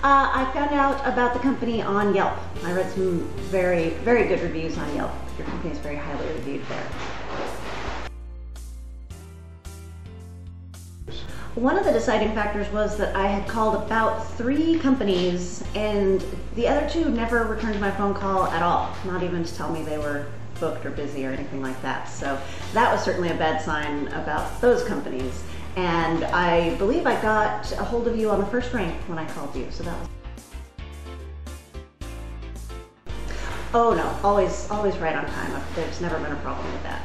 I found out about the company on Yelp. I read some very, very good reviews on Yelp. Your company is very highly reviewed there. One of the deciding factors was that I had called about 3 companies and the other 2 never returned my phone call at all, not even to tell me they were booked or busy or anything like that. So that was certainly a bad sign about those companies. And I believe I got a hold of you on the first ring when I called you, so that was... Oh no, always right on time. There's never been a problem with that.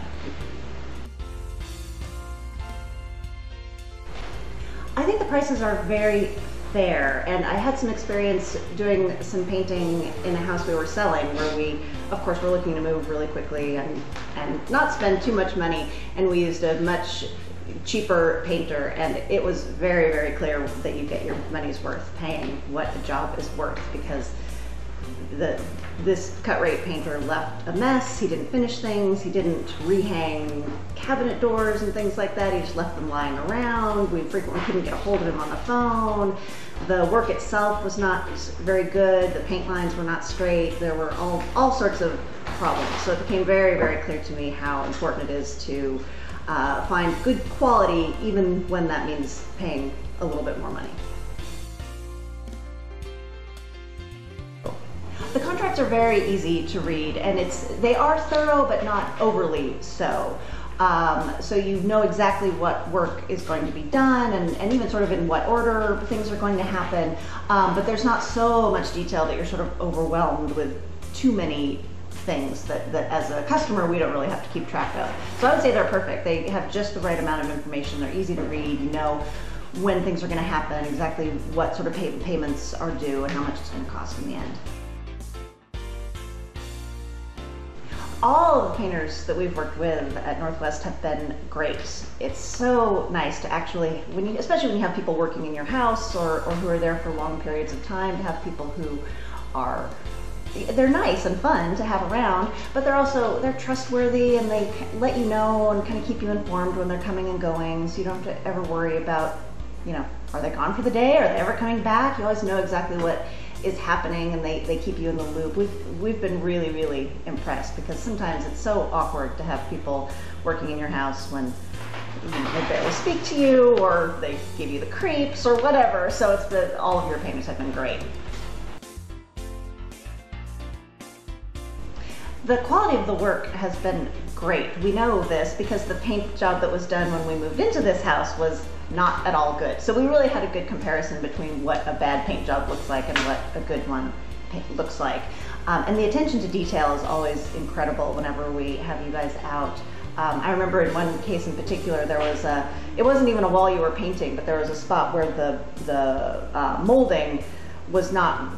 I think the prices are very fair, and I had some experience doing some painting in a house we were selling where we, of course, were looking to move really quickly and not spend too much money, and we used a much cheaper painter, and it was very, very clear that you get your money's worth paying what the job is worth, because this cut rate painter left a mess. He didn't finish things. He didn't rehang cabinet doors and things like that. He just left them lying around. We frequently couldn't get a hold of him on the phone. The work itself was not very good. The paint lines were not straight. There were all sorts of problems. So it became very, very clear to me how important it is to find good quality, even when that means paying a little bit more money. The contracts are very easy to read, and they are thorough but not overly so. So you know exactly what work is going to be done and even sort of in what order things are going to happen, but there's not so much detail that you're sort of overwhelmed with too many things that as a customer we don't really have to keep track of. So I would say they're perfect. They have just the right amount of information. They're easy to read. You know when things are going to happen, exactly what sort of payments are due and how much it's going to cost in the end. All of the painters that we've worked with at Northwest have been great. It's so nice to actually, especially when you have people working in your house or who are there for long periods of time, to have people who they're nice and fun to have around, but they're trustworthy, and they let you know and kind of keep you informed when they're coming and going, so you don't have to ever worry about, are they gone for the day? Are they ever coming back? You always know exactly what is happening, and they keep you in the loop. We've been really, really impressed, because sometimes it's so awkward to have people working in your house when they barely speak to you, or they give you the creeps or whatever. So all of your painters have been great. The quality of the work has been great. We know this because the paint job that was done when we moved into this house was not at all good. So we really had a good comparison between what a bad paint job looks like and what a good one looks like. And the attention to detail is always incredible whenever we have you guys out. I remember in one case in particular, it wasn't even a wall you were painting, but there was a spot where the molding was not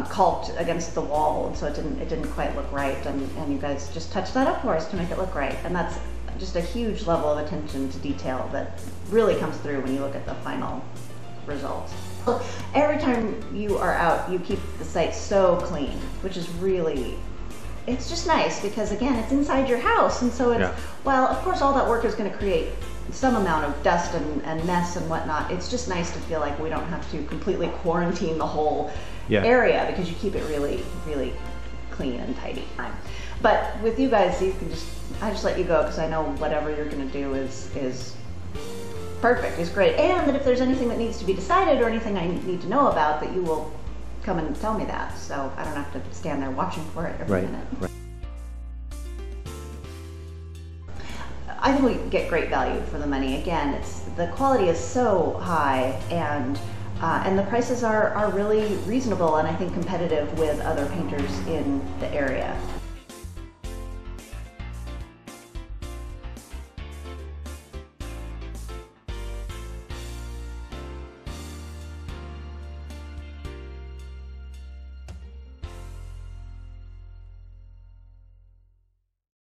caulked against the wall, and so it didn't quite look right, and you guys just touched that up for us to make it look right. And that's just a huge level of attention to detail that really comes through when you look at the final result. Every time you are out, you keep the site so clean, which is really, it's just nice, because again, it's inside your house, and so while of course all that work is going to create some amount of dust and mess and whatnot, it's just nice to feel like we don't have to completely quarantine the whole area, because you keep it really, really clean and tidy. But with you guys, I just let you go, because I know whatever you're going to do is perfect, is great. And that if there's anything that needs to be decided or anything I need to know about, that you will come and tell me that, so I don't have to stand there watching for it every minute. Right. I think we get great value for the money. Again, the quality is so high, and the prices are really reasonable, and I think competitive with other painters in the area.